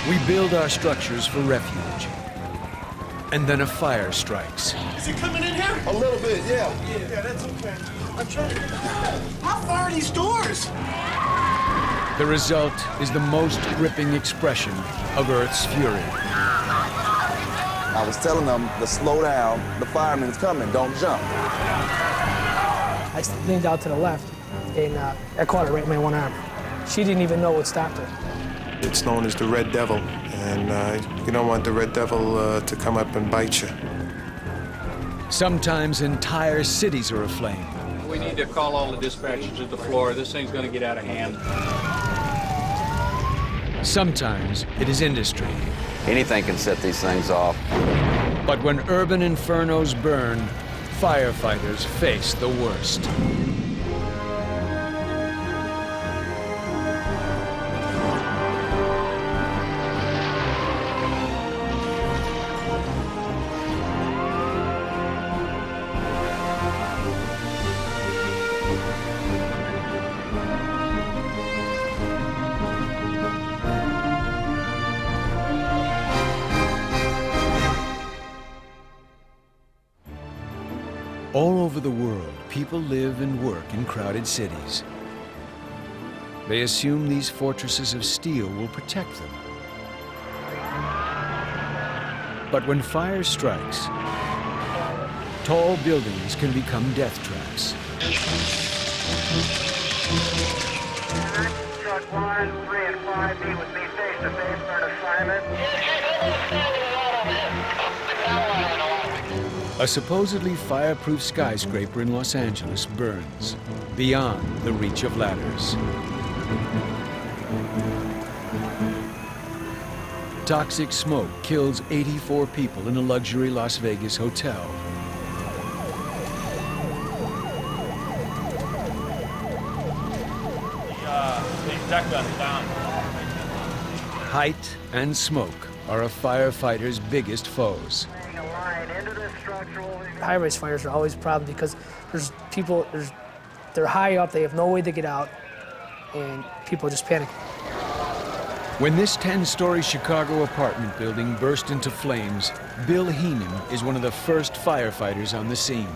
We build our structures for refuge. And then a fire strikes. Is it coming in here? A little bit, yeah. Yeah, that's okay. I'm trying to get the hell. How far are these doors? The result is the most gripping expression of Earth's fury. I was telling them to slow down. The fireman's coming, don't jump. I leaned out to the left, and I caught her right in my one arm. She didn't even know what stopped her. It's known as the Red Devil, and you don't want the Red Devil to come up and bite you. Sometimes entire cities are aflame. We need to call all the dispatchers to the floor. This thing's going to get out of hand. Sometimes it is industry. Anything can set these things off. But when urban infernos burn, firefighters face the worst. All over the world, people live and work in crowded cities. They assume these fortresses of steel will protect them. But when fire strikes, tall buildings can become death traps. Truck 1, 3 and 5, be with me face to face for an assignment. A supposedly fireproof skyscraper in Los Angeles burns beyond the reach of ladders. Toxic smoke kills 84 people in a luxury Las Vegas hotel. The deck gun's down. Height and smoke are a firefighter's biggest foes. High-rise fires are always a problem because they're high up, they have no way to get out, and people just panic. When this 10-story Chicago apartment building burst into flames, Bill Heenan is one of the first firefighters on the scene.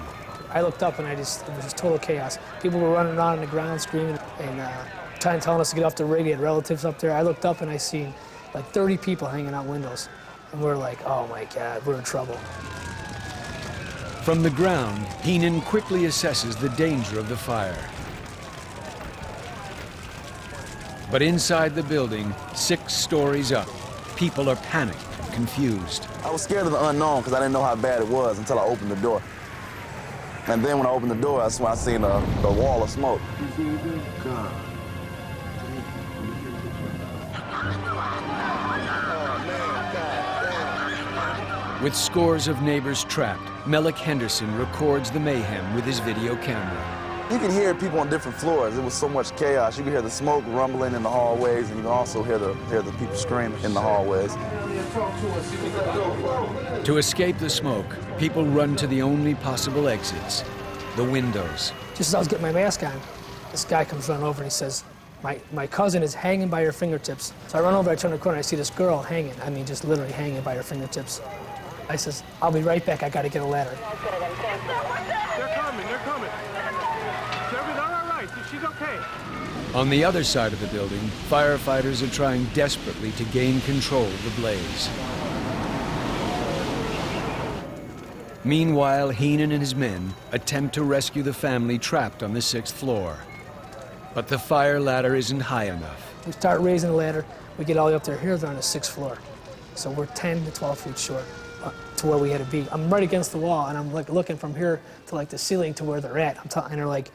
I looked up and it was just total chaos. People were running around on the ground screaming and telling us to get off the rig. They had relatives up there. I looked up and I seen like 30 people hanging out windows. And we're like, oh my God, we're in trouble. From the ground, Heenan quickly assesses the danger of the fire. But inside the building, 6 stories up, people are panicked and confused. I was scared of the unknown because I didn't know how bad it was until I opened the door. And then when I opened the door, that's when I seen a wall of smoke. With scores of neighbors trapped, Melick Henderson records the mayhem with his video camera. You can hear people on different floors. It was so much chaos. You can hear the smoke rumbling in the hallways, and you can also hear the people screaming in the hallways. To escape the smoke, people run to the only possible exits, the windows. Just as I was getting my mask on, this guy comes running over and he says, my cousin is hanging by her fingertips. So I run over, I turn the corner, I see this girl hanging. I mean, just literally hanging by her fingertips. I says, I'll be right back, I gotta get a ladder. They're coming, they're coming. They're all right, she's okay. On the other side of the building, firefighters are trying desperately to gain control of the blaze. Meanwhile, Heenan and his men attempt to rescue the family trapped on the 6th floor. But the fire ladder isn't high enough. We start raising the ladder, we get all the way up there. Here they're on the 6th floor. So we're 10 to 12 feet short to where we had to be. I'm right against the wall, and I'm like looking from here to like the ceiling to where they're at. And they're like,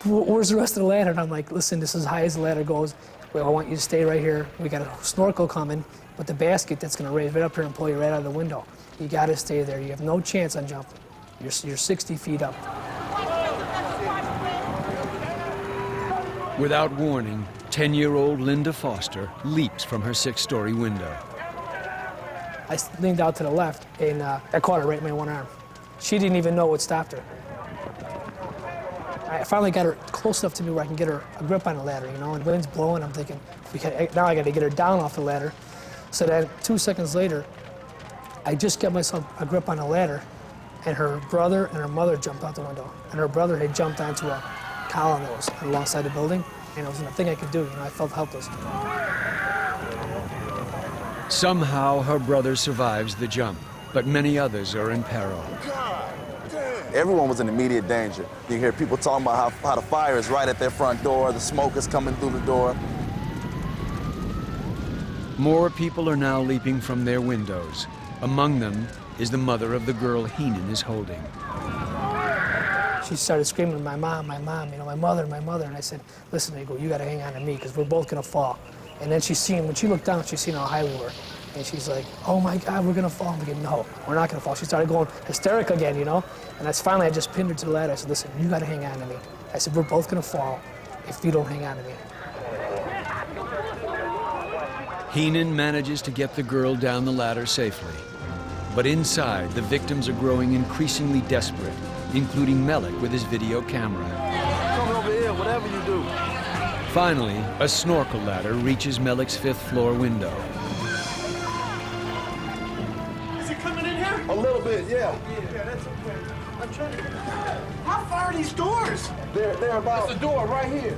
where's the rest of the ladder? And I'm like, listen, this is as high as the ladder goes. Well, I want you to stay right here. We got a snorkel coming, but the basket that's gonna raise right up here and pull you right out of the window. You gotta stay there. You have no chance on jumping. You're 60 feet up. Without warning, 10-year-old Linda Foster leaps from her 6-story window. I leaned out to the left, and I caught her right in my one arm. She didn't even know what stopped her. I finally got her close enough to me where I can get her a grip on the ladder, you know, and the wind's blowing. I'm thinking, now I got to get her down off the ladder. So then 2 seconds later, I just got myself a grip on a ladder, and her brother and her mother jumped out the window. And her brother had jumped onto a column that was alongside the building, and it was nothing I could do. You know, I felt helpless. Somehow her brother survives the jump, but many others are in peril. Everyone was in immediate danger. You hear people talking about how the fire is right at their front door, the smoke is coming through the door. More people are now leaping from their windows. Among them is the mother of the girl Heenan is holding. She started screaming, my mom, you know, my mother. And I said, listen, Eagle, you gotta hang on to me, because we're both gonna fall. And then when she looked down, she seen how high we were. And she's like, oh my God, we're gonna fall. I'm thinking, no, we're not gonna fall. She started going hysterical again, you know? And that's finally, I just pinned her to the ladder. I said, listen, you gotta hang on to me. I said, we're both gonna fall if you don't hang on to me. Heenan manages to get the girl down the ladder safely. But inside, the victims are growing increasingly desperate, including Melik with his video camera. Come over here, whatever you do. Finally, a snorkel ladder reaches Melik's 5th floor window. Is it coming in here? A little bit, yeah. Yeah, that's okay. I'm trying to... How far are these doors? They're about... There's a door right here.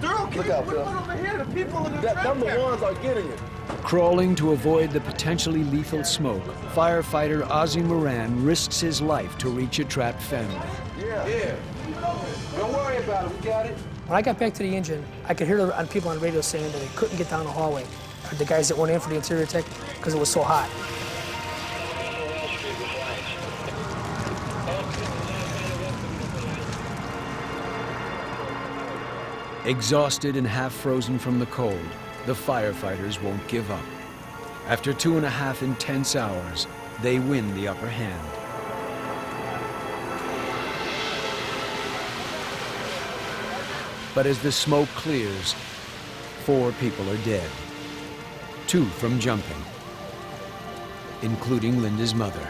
They're okay. Look out, what Phil. about over here? The people in the Them the ones are getting it. Crawling to avoid the potentially lethal smoke, firefighter Ozzy Moran risks his life to reach a trapped family. Yeah. Don't worry about it. We got it. When I got back to the engine, I could hear people on the radio saying that they couldn't get down the hallway, the guys that went in for the interior tech, because it was so hot. Exhausted and half frozen from the cold, the firefighters won't give up. After 2.5 intense hours, they win the upper hand. But as the smoke clears, 4 people are dead. 2 from jumping, including Linda's mother.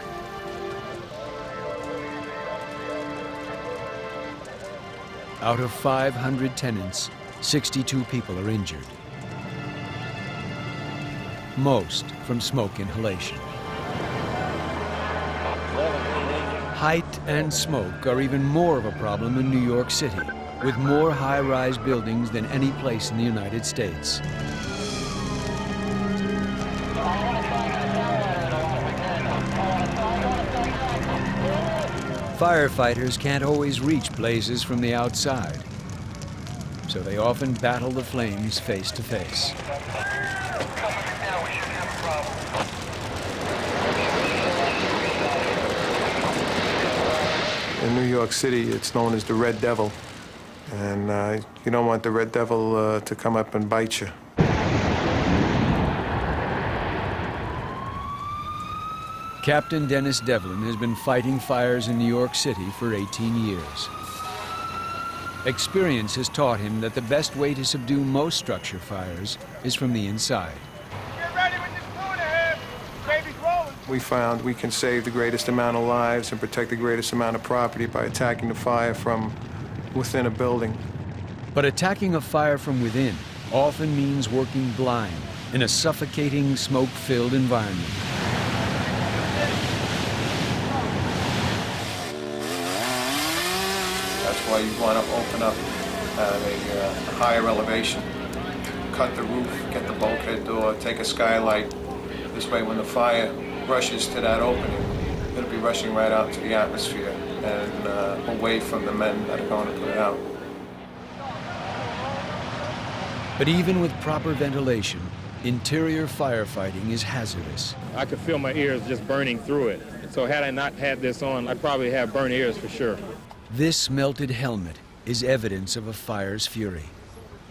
Out of 500 tenants, 62 people are injured. Most from smoke inhalation. Height and smoke are even more of a problem in New York City, with more high-rise buildings than any place in the United States. Firefighters can't always reach blazes from the outside, so they often battle the flames face to face. In New York City, it's known as the Red Devil, and you don't want the Red Devil to come up and bite you. Captain Dennis Devlin has been fighting fires in New York City for 18 years. Experience has taught him that the best way to subdue most structure fires is from the inside. Get ready with this 2.5. Baby's rolling. We found we can save the greatest amount of lives and protect the greatest amount of property by attacking the fire from within a building. But attacking a fire from within often means working blind in a suffocating, smoke-filled environment. That's why you want to open up at a higher elevation, cut the roof, get the bulkhead door, take a skylight. This way when the fire rushes to that opening, it'll be rushing right out to the atmosphere and away from the men that are going to put it out. But even with proper ventilation, interior firefighting is hazardous. I could feel my ears just burning through it. So had I not had this on, I'd probably have burnt ears for sure. This melted helmet is evidence of a fire's fury.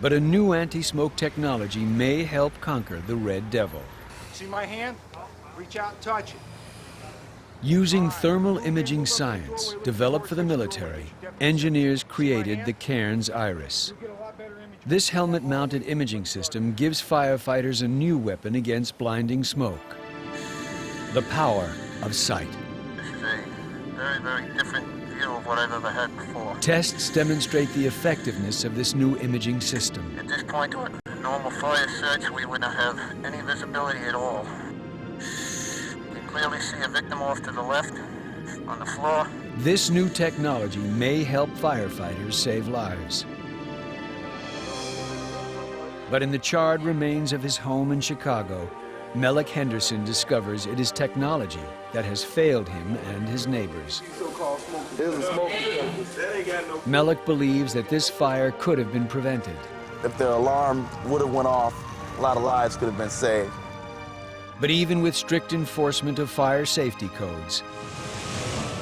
But a new anti-smoke technology may help conquer the Red Devil. See my hand? Reach out and touch it. Using thermal imaging science developed for the military, engineers created the Cairns Iris. This helmet-mounted imaging system gives firefighters a new weapon against blinding smoke: the power of sight. This is a very, very different view of what I've ever had before. Tests demonstrate the effectiveness of this new imaging system. At this point, normal fire search, we wouldn't have any visibility at all. You can clearly see a victim off to the left on the floor. This new technology may help firefighters save lives. But in the charred remains of his home in Chicago, Melek Henderson discovers it is technology that has failed him and his neighbors. Melek believes that this fire could have been prevented. If their alarm would have went off, a lot of lives could have been saved. But even with strict enforcement of fire safety codes,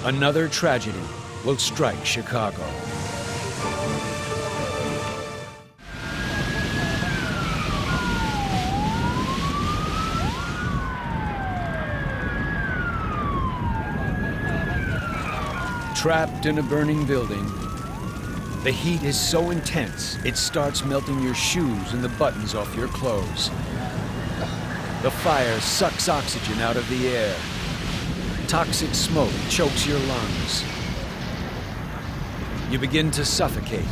another tragedy will strike Chicago. Trapped in a burning building, the heat is so intense it starts melting your shoes and the buttons off your clothes. The fire sucks oxygen out of the air. Toxic smoke chokes your lungs. You begin to suffocate.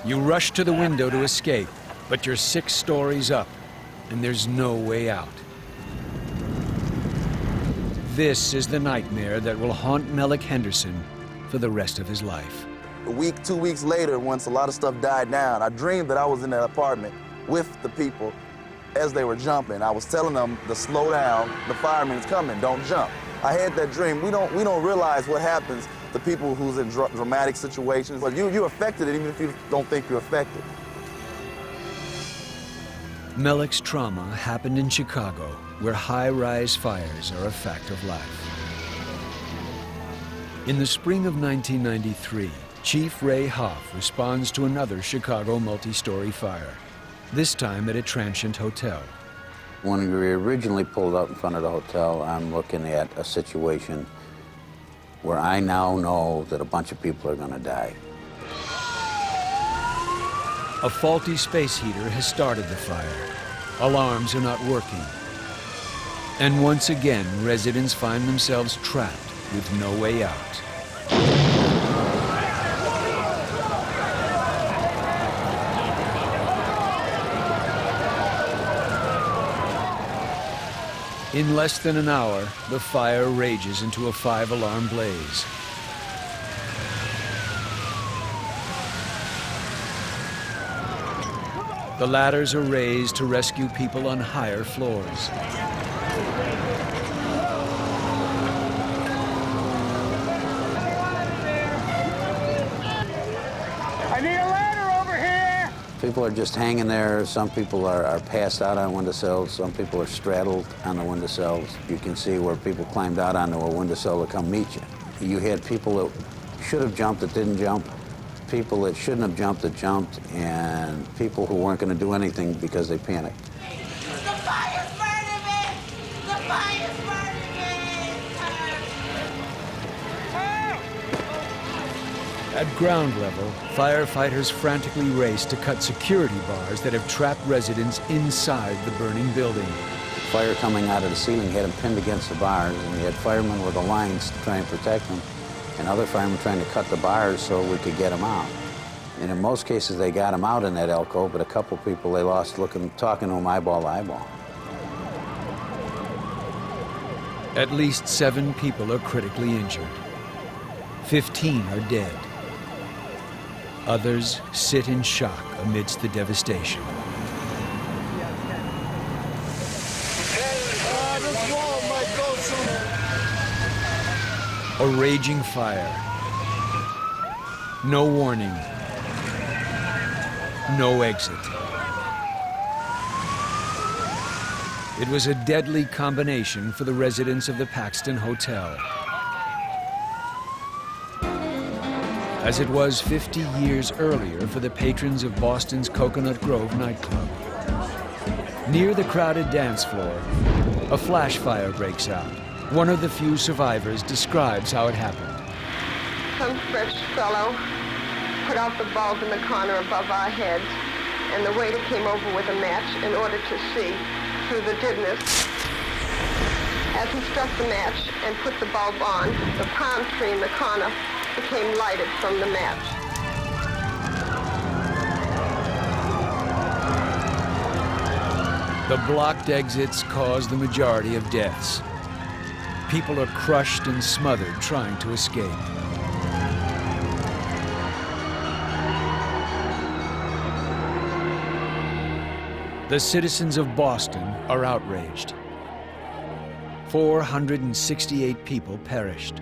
You rush to the window to escape, but you're 6 stories up, and there's no way out. This is the nightmare that will haunt Melek Henderson for the rest of his life. A week, 2 weeks later, once a lot of stuff died down, I dreamed that I was in that apartment with the people as they were jumping. I was telling them to slow down, the fireman's coming, don't jump. I had that dream. We don't realize what happens to people who's in dramatic situations, but you're affected even if you don't think you're affected. Melek's trauma happened in Chicago, where high-rise fires are a fact of life. In the spring of 1993, Chief Ray Hoff responds to another Chicago multi-story fire, this time at a transient hotel. When we originally pulled up in front of the hotel, I'm looking at a situation where I now know that a bunch of people are going to die. A faulty space heater has started the fire. Alarms are not working. And once again, residents find themselves trapped with no way out. In less than an hour, the fire rages into a 5-alarm blaze. The ladders are raised to rescue people on higher floors. I need a ladder over here! People are just hanging there. Some people are passed out on windowsills. Some people are straddled on the windowsills. You can see where people climbed out onto a windowsill to come meet you. You had people that should have jumped that didn't jump, people that shouldn't have jumped that jumped, and people who weren't going to do anything because they panicked. The fire's burning me! The fire's burning me! At ground level, firefighters frantically race to cut security bars that have trapped residents inside the burning building. Fire coming out of the ceiling had them pinned against the bars, and we had firemen with the lines to try and protect them, and other firemen trying to cut the bars so we could get them out. And in most cases, they got them out in that alcove, but a couple people they lost talking to them eyeball to eyeball. At least 7 people are critically injured. 15 are dead. Others sit in shock amidst the devastation. A raging fire. No warning. No exit. It was a deadly combination for the residents of the Paxton Hotel, as it was 50 years earlier for the patrons of Boston's Coconut Grove nightclub. Near the crowded dance floor, a flash fire breaks out. One of the few survivors describes how it happened. Some fresh fellow put out the bulb in the corner above our heads, and the waiter came over with a match in order to see through the dimness. As he struck the match and put the bulb on, the palm tree in the corner became lighted from the match. The blocked exits cause the majority of deaths. People are crushed and smothered trying to escape. The citizens of Boston are outraged. 468 people perished,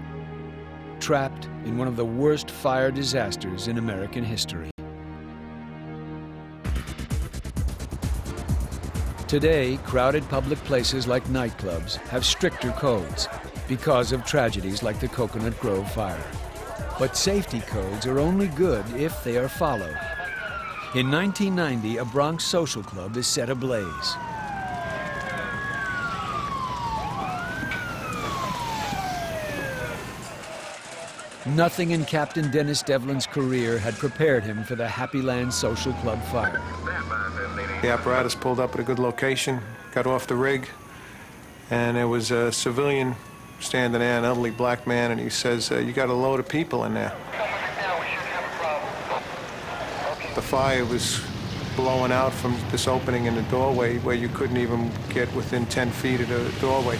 trapped in one of the worst fire disasters in American history. Today, crowded public places like nightclubs have stricter codes because of tragedies like the Coconut Grove fire. But safety codes are only good if they are followed. In 1990, a Bronx social club is set ablaze. Nothing in Captain Dennis Devlin's career had prepared him for the Happy Land Social Club fire. The apparatus pulled up at a good location, got off the rig, and there was a civilian standing there, an elderly black man, and he says, "You got a load of people in there." The fire was blowing out from this opening in the doorway where you couldn't even get within 10 feet of the doorway.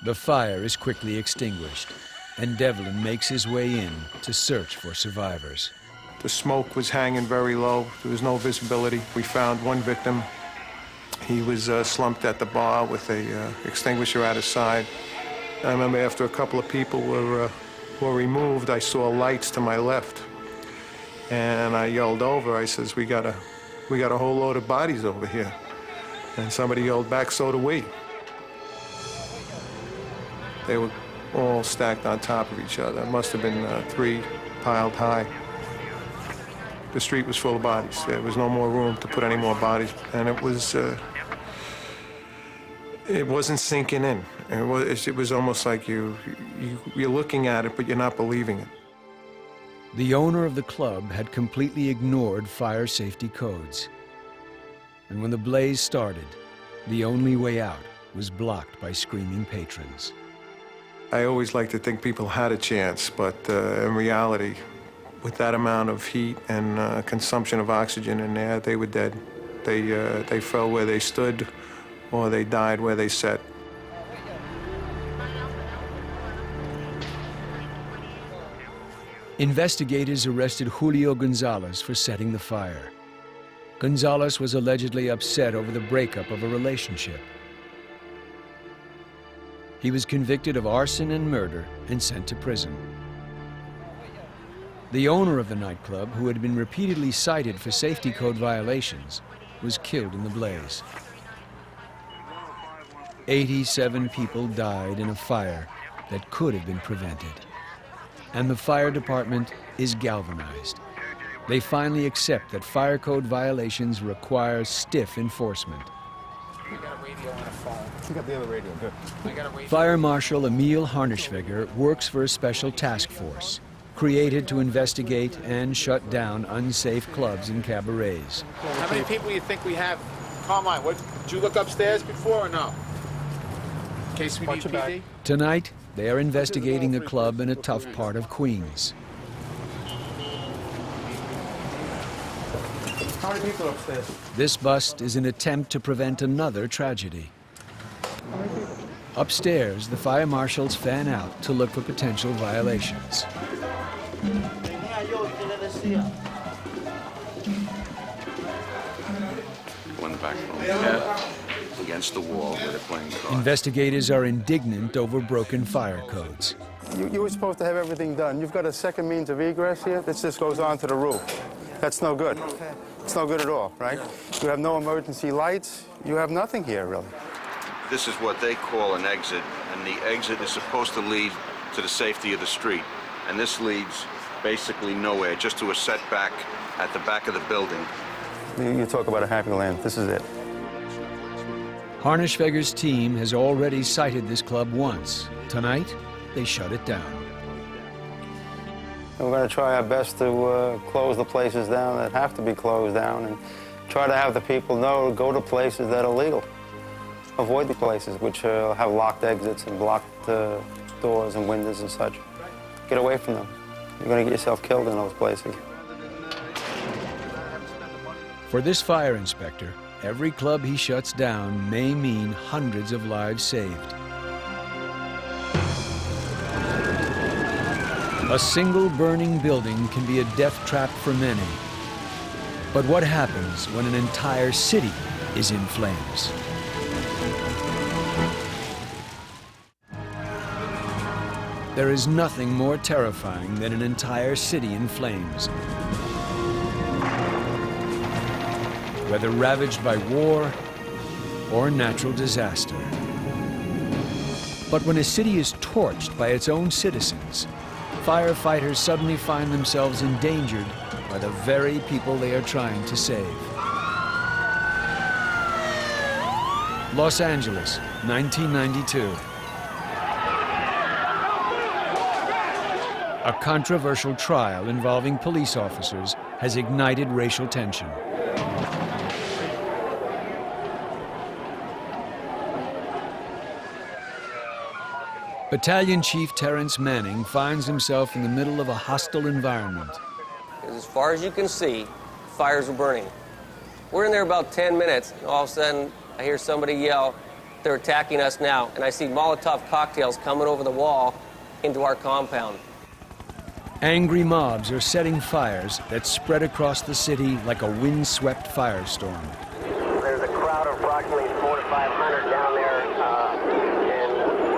The fire is quickly extinguished, and Devlin makes his way in to search for survivors. The smoke was hanging very low. There was no visibility. We found one victim. He was slumped at the bar with a extinguisher at his side. I remember after a couple of people were removed, I saw lights to my left. And I yelled over, I says, we got a whole load of bodies over here. And somebody yelled back, "So do we." They were all stacked on top of each other. It must have been 3 piled high. The street was full of bodies. There was no more room to put any more bodies. And it wasn't sinking in. It was almost like you're looking at it, but you're not believing it. The owner of the club had completely ignored fire safety codes. And when the blaze started, the only way out was blocked by screaming patrons. I always like to think people had a chance, but in reality, with that amount of heat and consumption of oxygen in there, they were dead. They fell where they stood, or they died where they sat. Investigators arrested Julio Gonzalez for setting the fire. Gonzalez was allegedly upset over the breakup of a relationship. He was convicted of arson and murder and sent to prison. The owner of the nightclub, who had been repeatedly cited for safety code violations, was killed in the blaze. 87 people died in a fire that could have been prevented. And the fire department is galvanized. They finally accept that fire code violations require stiff enforcement. We got a radio on a phone. We got the other radio, good. Fire Marshal Emil Harnischweger works for a special task force created to investigate and shut down unsafe clubs and cabarets. How many people do you think we have? Carmine, did you look upstairs before or no? In case we need PD? Tonight, they are investigating a club in a tough part of Queens. How many people upstairs? This bust is an attempt to prevent another tragedy. Upstairs, the fire marshals fan out to look for potential violations. One back room. Yeah. Against the wall where they're playing cards. Investigators are indignant over broken fire codes. You were supposed to have everything done. You've got a second means of egress here. This just goes onto the roof. That's no good. It's no good at all, right? You have no emergency lights. You have nothing here, really. This is what they call an exit, and the exit is supposed to lead to the safety of the street. And this leads basically nowhere, just to a setback at the back of the building. You talk about a happy land. This is it. Harnischweger's team has already cited this club once. Tonight, they shut it down. We're going to try our best to close the places down that have to be closed down and try to have the people know to go to places that are legal. avoid the places which have locked exits and blocked doors and windows and such. Get away from them. You're going to get yourself killed in those places. For this fire inspector, every club he shuts down may mean hundreds of lives saved. A single burning building can be a death trap for many. But what happens when an entire city is in flames? There is nothing more terrifying than an entire city in flames. Whether ravaged by war or natural disaster. But when a city is torched by its own citizens, firefighters suddenly find themselves endangered by the very people they are trying to save. Los Angeles, 1992. A controversial trial involving police officers has ignited racial tension. Battalion Chief Terrence Manning finds himself in the middle of a hostile environment. As far as you can see, fires are burning. We're in there about 10 minutes, and all of a sudden, I hear somebody yell, "They're attacking us now," and I see Molotov cocktails coming over the wall into our compound. Angry mobs are setting fires that spread across the city like a windswept firestorm. There's a crowd of approximately 400 to 500 down there, and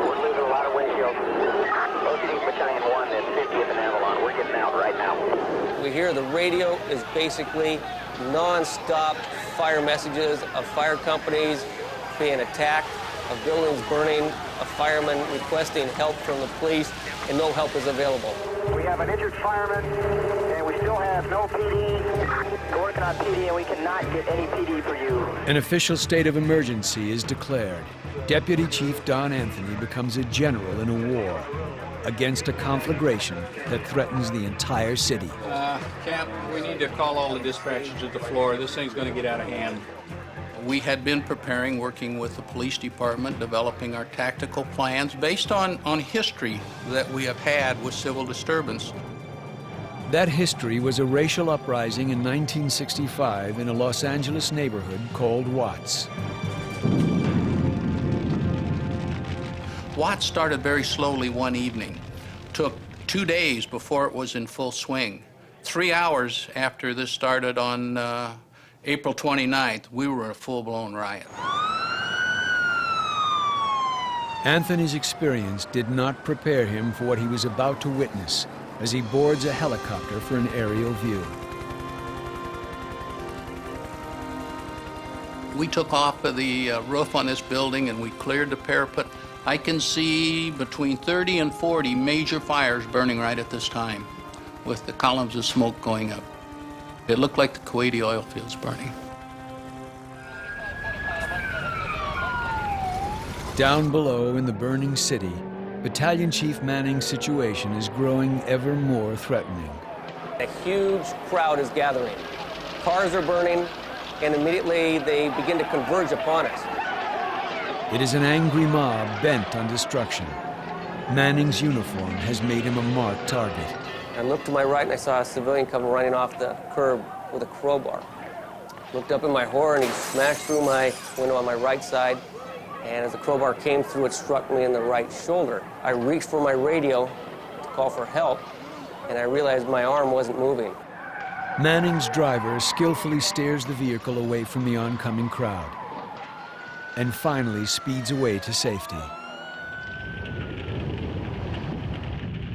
we're losing a lot of windshields. OCD Battalion 1 at 50th and Avalon. We're getting out right now. We hear the radio is basically non-stop fire messages of fire companies being attacked, of buildings burning, of firemen requesting help from the police, and no help is available. We have an injured fireman, and we still have no PD. We're working on PD, and we cannot get any PD for you. An official state of emergency is declared. Deputy Chief Don Anthony becomes a general in a war against a conflagration that threatens the entire city. Camp, we need to call all the dispatchers to the floor. This thing's going to get out of hand. We had been preparing, working with the police department, developing our tactical plans based on history that we have had with civil disturbance. That history was a racial uprising in 1965 in a Los Angeles neighborhood called Watts. Watts started very slowly one evening. Took 2 days before it was in full swing. 3 hours after this started on April 29th, we were in a full-blown riot. Anthony's experience did not prepare him for what he was about to witness as he boards a helicopter for an aerial view. We took off of the roof on this building and we cleared the parapet. I can see between 30 and 40 major fires burning right at this time, with the columns of smoke going up. It looked like the Kuwaiti oil fields burning. Down below in the burning city, Battalion Chief Manning's situation is growing ever more threatening. A huge crowd is gathering. Cars are burning, and immediately they begin to converge upon us. It is an angry mob bent on destruction. Manning's uniform has made him a marked target. I looked to my right and I saw a civilian come running off the curb with a crowbar. Looked up in my horror and he smashed through my window on my right side. And as the crowbar came through, it struck me in the right shoulder. I reached for my radio to call for help, and I realized my arm wasn't moving. Manning's driver skillfully steers the vehicle away from the oncoming crowd and finally speeds away to safety.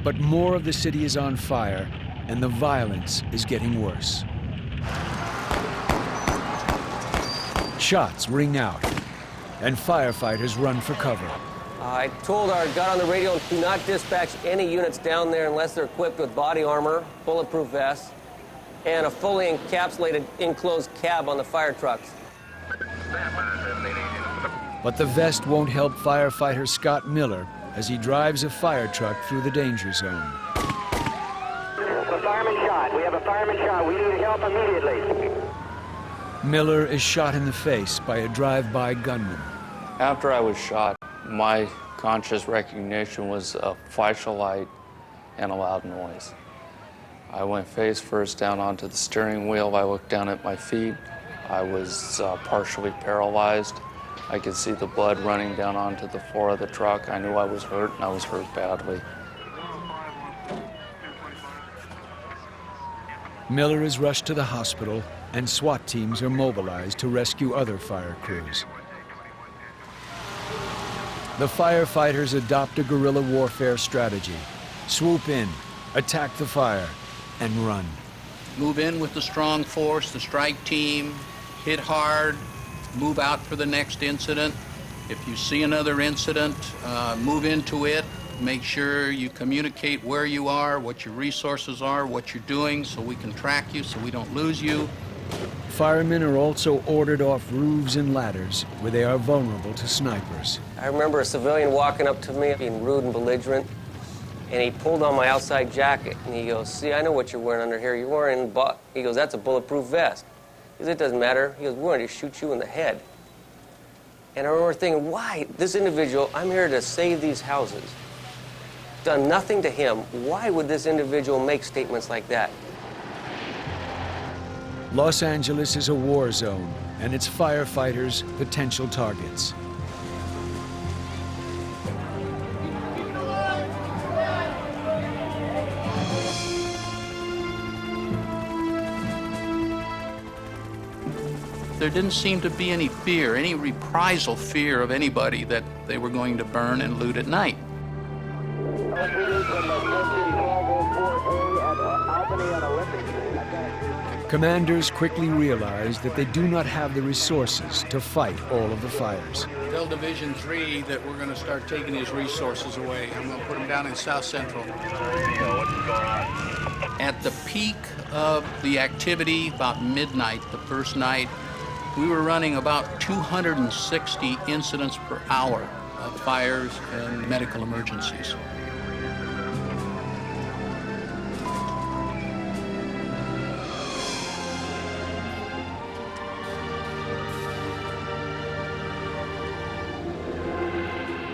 But more of the city is on fire, and the violence is getting worse. Shots ring out, and firefighters run for cover. I got on the radio, do not dispatch any units down there unless they're equipped with body armor, bulletproof vests, and a fully encapsulated enclosed cab on the fire trucks. But the vest won't help firefighter Scott Miller as he drives a fire truck through the danger zone. A fireman shot. We have a fireman shot. We need help immediately. Miller is shot in the face by a drive-by gunman. After I was shot, my conscious recognition was a flashlight and a loud noise. I went face first down onto the steering wheel. I looked down at my feet. I was partially paralyzed. I could see the blood running down onto the floor of the truck. I knew I was hurt, and I was hurt badly. Miller is rushed to the hospital, and SWAT teams are mobilized to rescue other fire crews. The firefighters adopt a guerrilla warfare strategy. Swoop in, attack the fire, and run. Move in with the strong force, the strike team, hit hard, move out for the next incident. If you see another incident, move into it. Make sure you communicate where you are, what your resources are, what you're doing, so we can track you, so we don't lose you. Firemen are also ordered off roofs and ladders where they are vulnerable to snipers. I remember a civilian walking up to me, being rude and belligerent, and he pulled on my outside jacket, and he goes, "See, I know what you're wearing under here. You're wearing He goes, "That's a bulletproof vest." He goes, "It doesn't matter." He goes, "We're going to shoot you in the head." And I remember thinking, why? This individual, I'm here to save these houses. Done nothing to him. Why would this individual make statements like that? Los Angeles is a war zone, and its firefighters potential targets. There didn't seem to be any fear, any reprisal fear of anybody that they were going to burn and loot at night. Commanders quickly realize that they do not have the resources to fight all of the fires. Tell Division 3 that we're going to start taking his resources away. I'm going to put him down in South Central. At the peak of the activity, about midnight, the first night, we were running about 260 incidents per hour of fires and medical emergencies.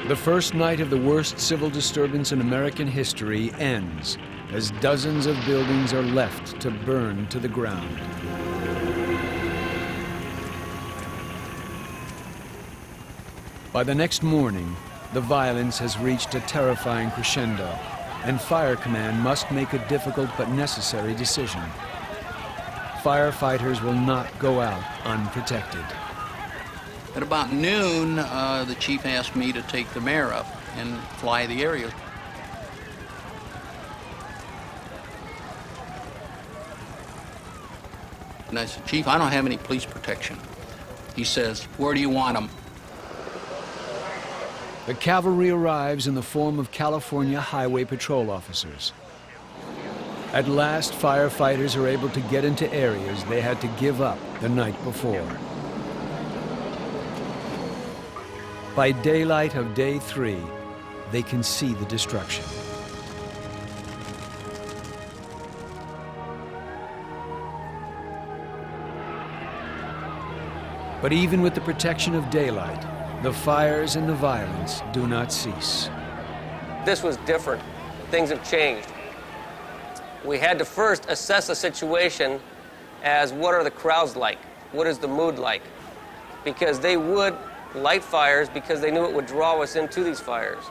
The first night of the worst civil disturbance in American history ends as dozens of buildings are left to burn to the ground. By the next morning, the violence has reached a terrifying crescendo, and Fire Command must make a difficult but necessary decision. Firefighters will not go out unprotected. At about noon, the chief asked me to take the mayor up and fly the area. And I said, "Chief, I don't have any police protection." He says, "Where do you want them?" The cavalry arrives in the form of California Highway Patrol officers. At last, firefighters are able to get into areas they had to give up the night before. By daylight of day 3, they can see the destruction. But even with the protection of daylight, the fires and the violence do not cease. This was different. Things have changed. We had to first assess the situation as what are the crowds like? What is the mood like? Because they would light fires because they knew it would draw us into these fires.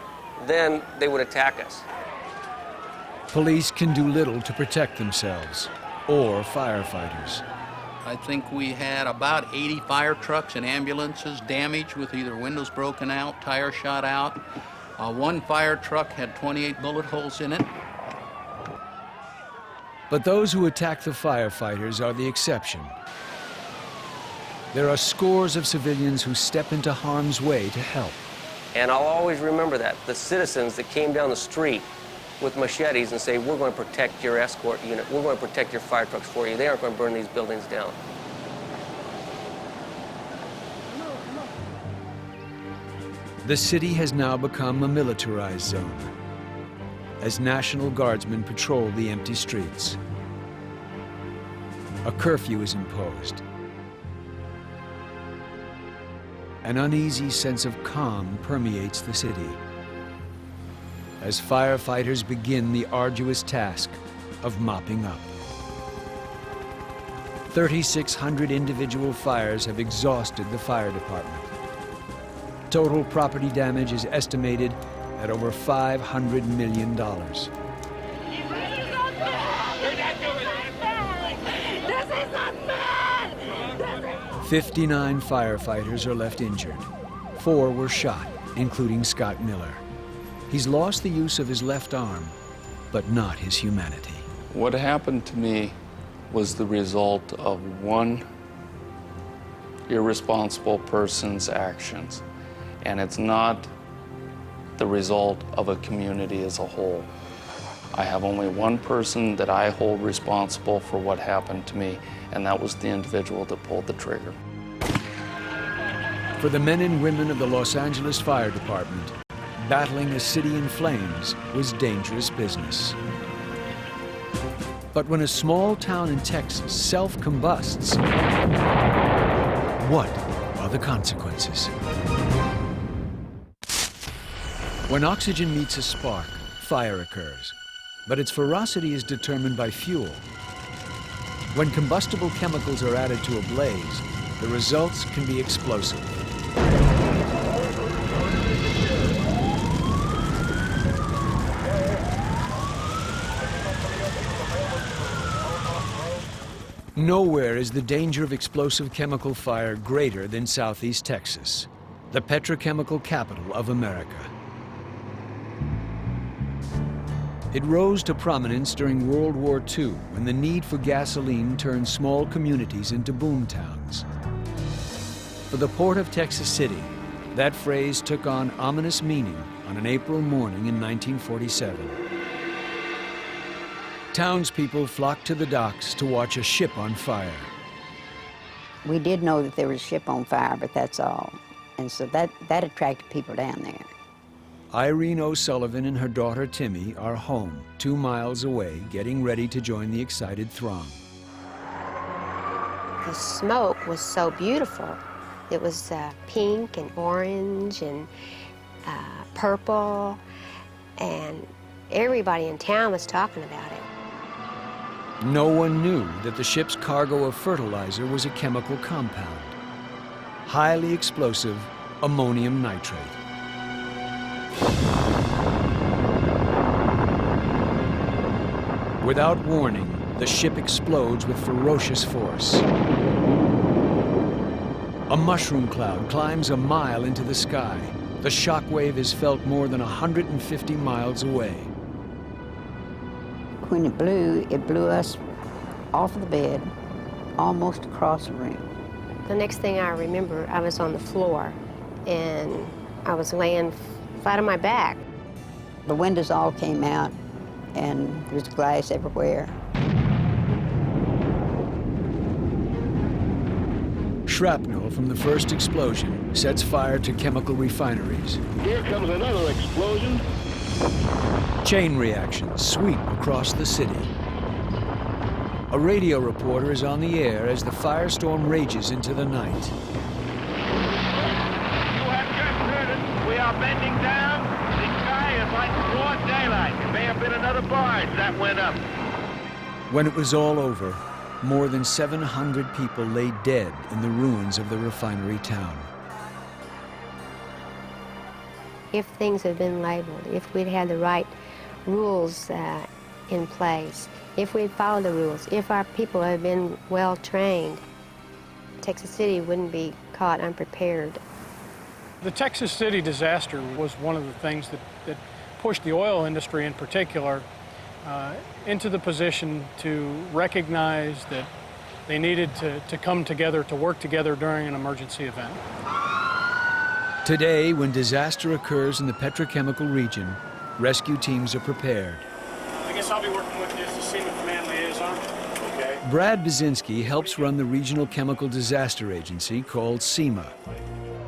Then they would attack us. Police can do little to protect themselves or firefighters. I think we had about 80 fire trucks and ambulances damaged with either windows broken out, tires shot out. One fire truck had 28 bullet holes in it. But those who attack the firefighters are the exception. There are scores of civilians who step into harm's way to help. And I'll always remember that. The citizens that came down the street with machetes and say, "We're going to protect your escort unit. We're going to protect your fire trucks for you. They aren't going to burn these buildings down." The city has now become a militarized zone as National Guardsmen patrol the empty streets. A curfew is imposed. An uneasy sense of calm permeates the city as firefighters begin the arduous task of mopping up. 3,600 individual fires have exhausted the fire department. Total property damage is estimated at over $500 million. 59 firefighters are left injured. 4 were shot, including Scott Miller. He's lost the use of his left arm, but not his humanity. What happened to me was the result of one irresponsible person's actions, and it's not the result of a community as a whole. I have only one person that I hold responsible for what happened to me, and that was the individual that pulled the trigger. For the men and women of the Los Angeles Fire Department, battling a city in flames was dangerous business. But when a small town in Texas self-combusts, what are the consequences? When oxygen meets a spark, fire occurs, but its ferocity is determined by fuel. When combustible chemicals are added to a blaze, the results can be explosive. Nowhere is the danger of explosive chemical fire greater than Southeast Texas, the petrochemical capital of America. It rose to prominence during World War II when the need for gasoline turned small communities into boom towns. For the port of Texas City, that phrase took on ominous meaning on an April morning in 1947. Townspeople flocked to the docks to watch a ship on fire. We did know that there was a ship on fire, but that's all. And so that attracted people down there. Irene O'Sullivan and her daughter Timmy are home, 2 miles away, getting ready to join the excited throng. The smoke was so beautiful. It was pink and orange and purple, and everybody in town was talking about it. No one knew that the ship's cargo of fertilizer was a chemical compound, highly explosive ammonium nitrate. Without warning, the ship explodes with ferocious force. A mushroom cloud climbs a mile into the sky. The shock wave is felt more than 150 miles away. When it blew us off of the bed, almost across the room. The next thing I remember, I was on the floor, and I was laying flat on my back. The windows all came out, and there was glass everywhere. Shrapnel from the first explosion sets fire to chemical refineries. Here comes another explosion. Chain reactions sweep across the city. A radio reporter is on the air as the firestorm rages into the night. You have just heard it. We are bending down. The sky is like broad daylight. It may have been another barge that went up. When it was all over, more than 700 people lay dead in the ruins of the refinery town. If things had been labeled, if we'd had the right rules in place, if we'd followed the rules, if our people had been well trained, Texas City wouldn't be caught unprepared. The Texas City disaster was one of the things that pushed the oil industry in particular into the position to recognize that they needed to come together, to work together during an emergency event. Today, when disaster occurs in the petrochemical region, rescue teams are prepared. I guess I'll be working with you as the Seaman Command Liaison. Okay. Brad Baczynski helps run the Regional Chemical Disaster Agency called SEMA.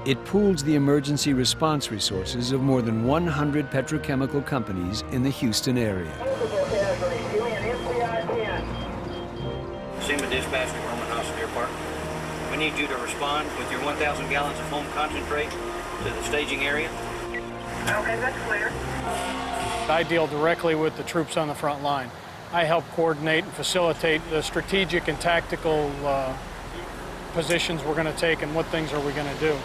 It pools the emergency response resources of more than 100 petrochemical companies in the Houston area. SEMA dispatch from Roman House Deer Park. We need you to respond with your 1,000 gallons of foam concentrate to the staging area. Okay, that's clear. I deal directly with the troops on the front line. I help coordinate and facilitate the strategic and tactical positions we're going to take and what things are we going to do.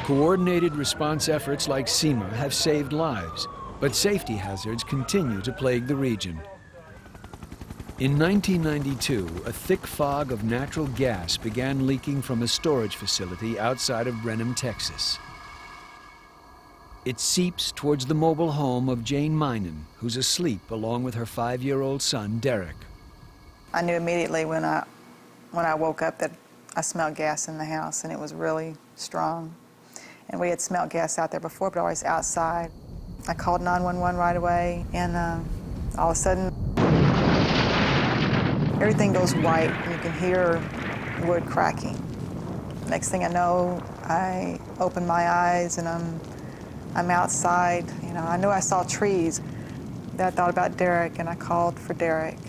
Coordinated response efforts like SEMA have saved lives, but safety hazards continue to plague the region. In 1992, a thick fog of natural gas began leaking from a storage facility outside of Brenham, Texas. It seeps towards the mobile home of Jane Minen, who's asleep along with her 5-year-old son, Derek. I knew immediately when I woke up that I smelled gas in the house, and it was really strong. And we had smelled gas out there before, but always outside. I called 911 right away, and all of a sudden, everything goes white, and you can hear wood cracking. Next thing I know, I open my eyes, and I'm outside. You know, I knew I saw trees. Then I thought about Derek, and I called for Derek.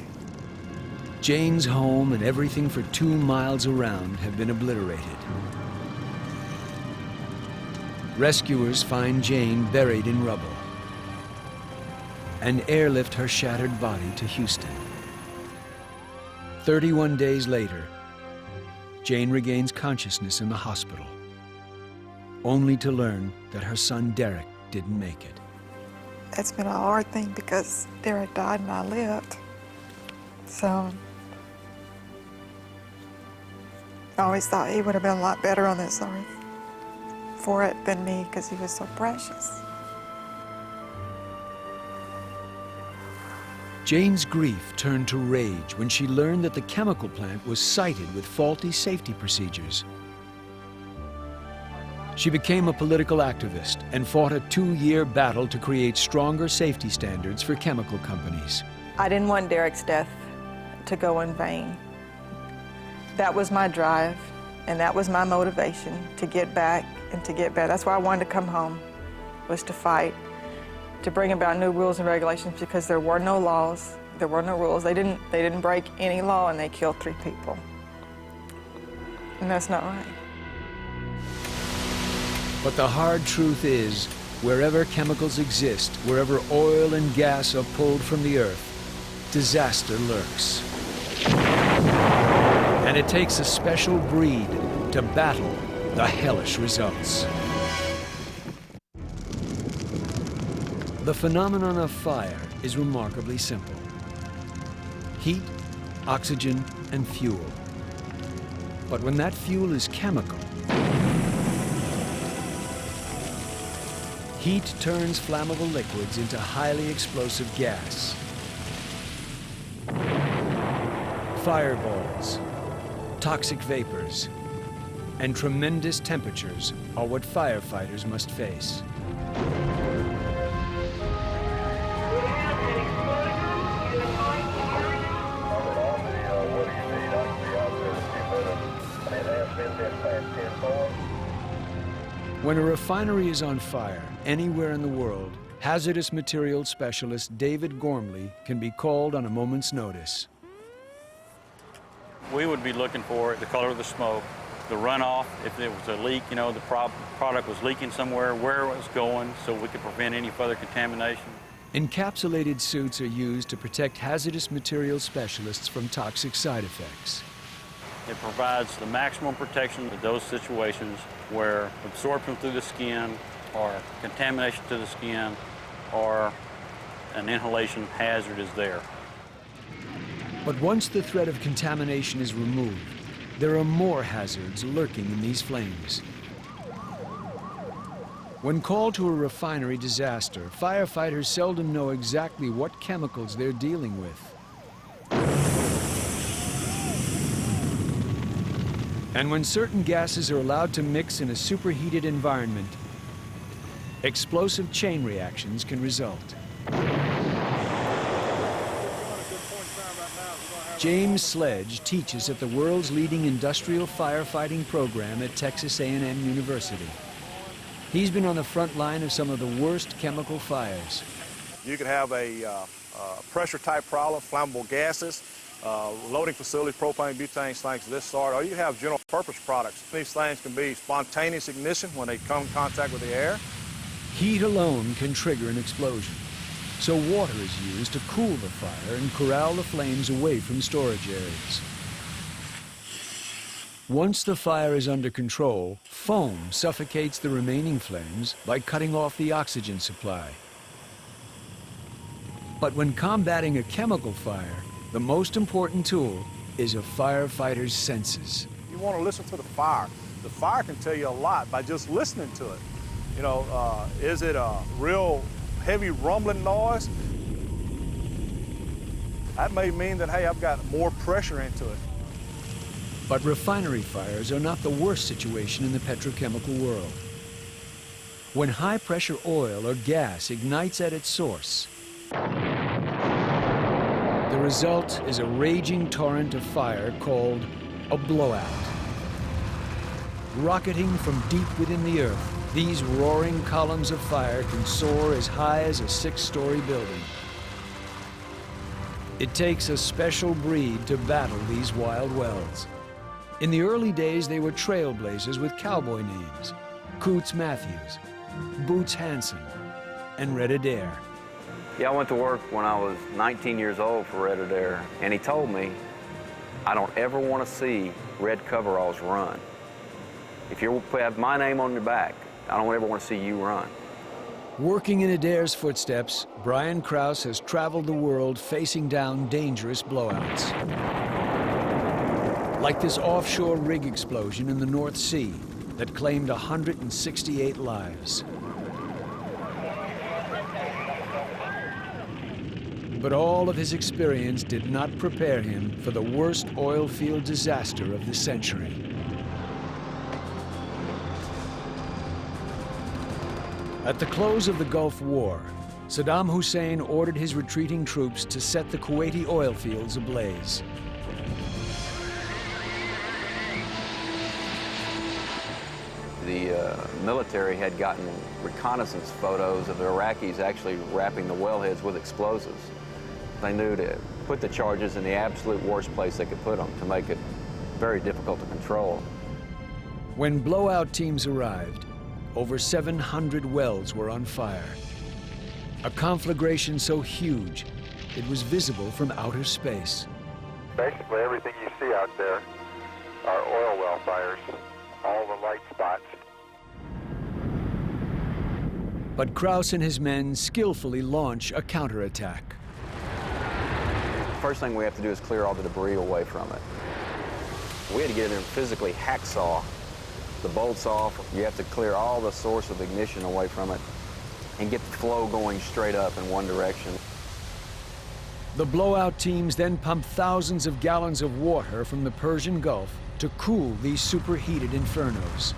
Jane's home and everything for 2 miles around have been obliterated. Rescuers find Jane buried in rubble and airlift her shattered body to Houston. 31 days later, Jane regains consciousness in the hospital, only to learn that her son Derek didn't make it. That's been a hard thing because Derek died and I lived. So I always thought he would have been a lot better on this earth for it than me because he was so precious. Jane's grief turned to rage when she learned that the chemical plant was sited with faulty safety procedures. She became a political activist and fought a 2-year battle to create stronger safety standards for chemical companies. I didn't want Derek's death to go in vain. That was my drive, and that was my motivation to get back and to get better. That's why I wanted to come home, was to fight, to bring about new rules and regulations because there were no laws, there were no rules. They didn't break any law and they killed 3 people. And that's not right. But the hard truth is, wherever chemicals exist, wherever oil and gas are pulled from the earth, disaster lurks. And it takes a special breed to battle the hellish results. The phenomenon of fire is remarkably simple. Heat, oxygen, and fuel. But when that fuel is chemical, heat turns flammable liquids into highly explosive gas. Fireballs, toxic vapors, and tremendous temperatures are what firefighters must face. When a refinery is on fire anywhere in the world, hazardous materials specialist David Gormley can be called on a moment's notice. We would be looking for the color of the smoke, the runoff, if there was a leak, you know, the product was leaking somewhere, where it was going, so we could prevent any further contamination. Encapsulated suits are used to protect hazardous materials specialists from toxic side effects. It provides the maximum protection in those situations where absorption through the skin or contamination to the skin or an inhalation hazard is there. But once the threat of contamination is removed, there are more hazards lurking in these flames. When called to a refinery disaster, firefighters seldom know exactly what chemicals they're dealing with. And when certain gases are allowed to mix in a superheated environment, explosive chain reactions can result. James Sledge teaches at the world's leading industrial firefighting program at Texas A&M University. He's been on the front line of some of the worst chemical fires. You could have a pressure-type problem, flammable gases, loading facilities, propane, butane, things of this sort, or you have general-purpose products. These things can be spontaneous ignition when they come in contact with the air. Heat alone can trigger an explosion, so water is used to cool the fire and corral the flames away from storage areas. Once the fire is under control, foam suffocates the remaining flames by cutting off the oxygen supply. But when combating a chemical fire, the most important tool is a firefighter's senses. You want to listen to the fire. The fire can tell you a lot by just listening to it. You know, is it a real heavy rumbling noise? That may mean that, hey, I've got more pressure into it. But refinery fires are not the worst situation in the petrochemical world. When high-pressure oil or gas ignites at its source, the result is a raging torrent of fire called a blowout. Rocketing from deep within the earth, these roaring columns of fire can soar as high as a 6-story building. It takes a special breed to battle these wild wells. In the early days, they were trailblazers with cowboy names: Coots Matthews, Boots Hansen, and Red Adair. Yeah, I went to work when I was 19 years old for Red Adair, and he told me, I don't ever want to see red coveralls run. If you have my name on your back, I don't ever want to see you run. Working in Adair's footsteps, Brian Krause has traveled the world facing down dangerous blowouts. Like this offshore rig explosion in the North Sea that claimed 168 lives. But all of his experience did not prepare him for the worst oil field disaster of the century. At the close of the Gulf War, Saddam Hussein ordered his retreating troops to set the Kuwaiti oil fields ablaze. The military had gotten reconnaissance photos of the Iraqis actually wrapping the wellheads with explosives. They knew to put the charges in the absolute worst place they could put them to make it very difficult to control. When blowout teams arrived, over 700 wells were on fire. A conflagration so huge, it was visible from outer space. Basically everything you see out there are oil well fires, all the light spots. But Krause and his men skillfully launch a counterattack. First thing we have to do is clear all the debris away from it. We had to get in there and physically hacksaw the bolts off. You have to clear all the source of ignition away from it and get the flow going straight up in one direction. The blowout teams then pump thousands of gallons of water from the Persian Gulf to cool these superheated infernos.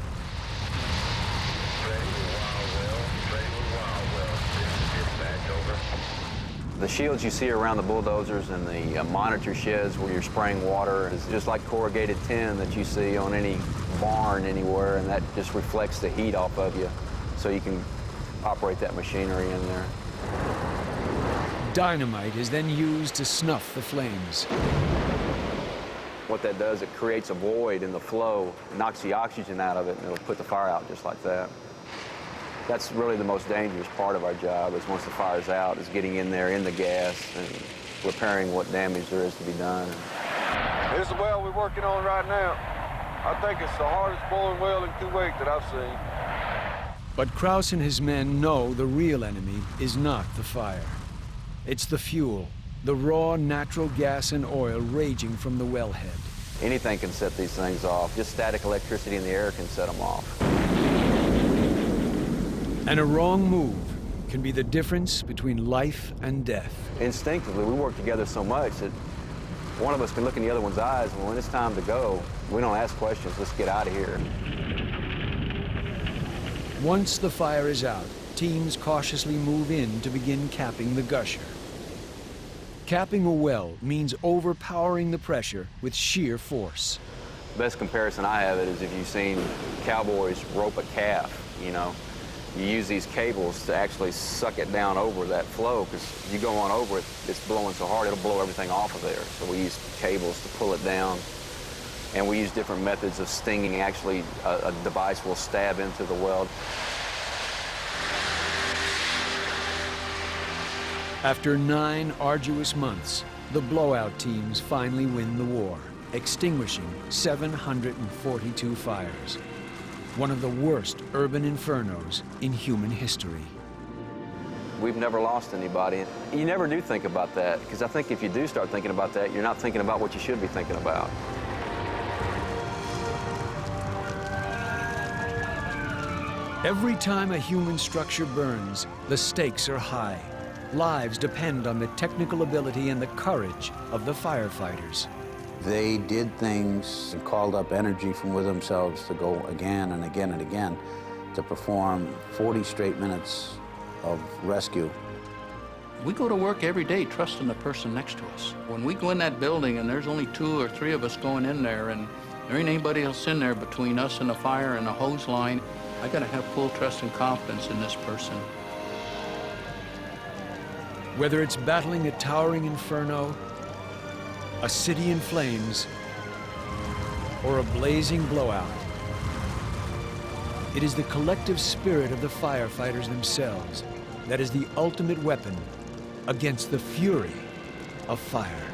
The shields you see around the bulldozers and the monitor sheds where you're spraying water is just like corrugated tin that you see on any barn anywhere, and that just reflects the heat off of you so you can operate that machinery in there. Dynamite is then used to snuff the flames. What that does, it creates a void in the flow, knocks the oxygen out of it, and it'll put the fire out just like that. That's really the most dangerous part of our job, is once the fire's out, is getting in there in the gas and repairing what damage there is to be done. This is the well we're working on right now. I think it's the hardest blowing well in Kuwait that I've seen. But Krause and his men know the real enemy is not the fire. It's the fuel, the raw natural gas and oil raging from the wellhead. Anything can set these things off. Just static electricity in the air can set them off. And a wrong move can be the difference between life and death. Instinctively, we work together so much that one of us can look in the other one's eyes, and when it's time to go, we don't ask questions, let's get out of here. Once the fire is out, teams cautiously move in to begin capping the gusher. Capping a well means overpowering the pressure with sheer force. The best comparison I have it is if you've seen cowboys rope a calf, you know. You use these cables to actually suck it down over that flow, because if you go on over it, it's blowing so hard, it'll blow everything off of there. So we use cables to pull it down, and we use different methods of stinging. Actually, a device will stab into the weld. After 9 arduous months, the blowout teams finally win the war, extinguishing 742 fires. One of the worst urban infernos in human history. We've never lost anybody. You never do think about that, because I think if you do start thinking about that, you're not thinking about what you should be thinking about. Every time a human structure burns, the stakes are high. Lives depend on the technical ability and the courage of the firefighters. They did things and called up energy from within themselves to go again and again and again to perform 40 straight minutes of rescue. We go to work every day trusting the person next to us. When we go in that building and there's only 2 or 3 of us going in there and there ain't anybody else in there between us and the fire and the hose line, I gotta have full trust and confidence in this person. Whether it's battling a towering inferno, a city in flames, or a blazing blowout, it is the collective spirit of the firefighters themselves that is the ultimate weapon against the fury of fire.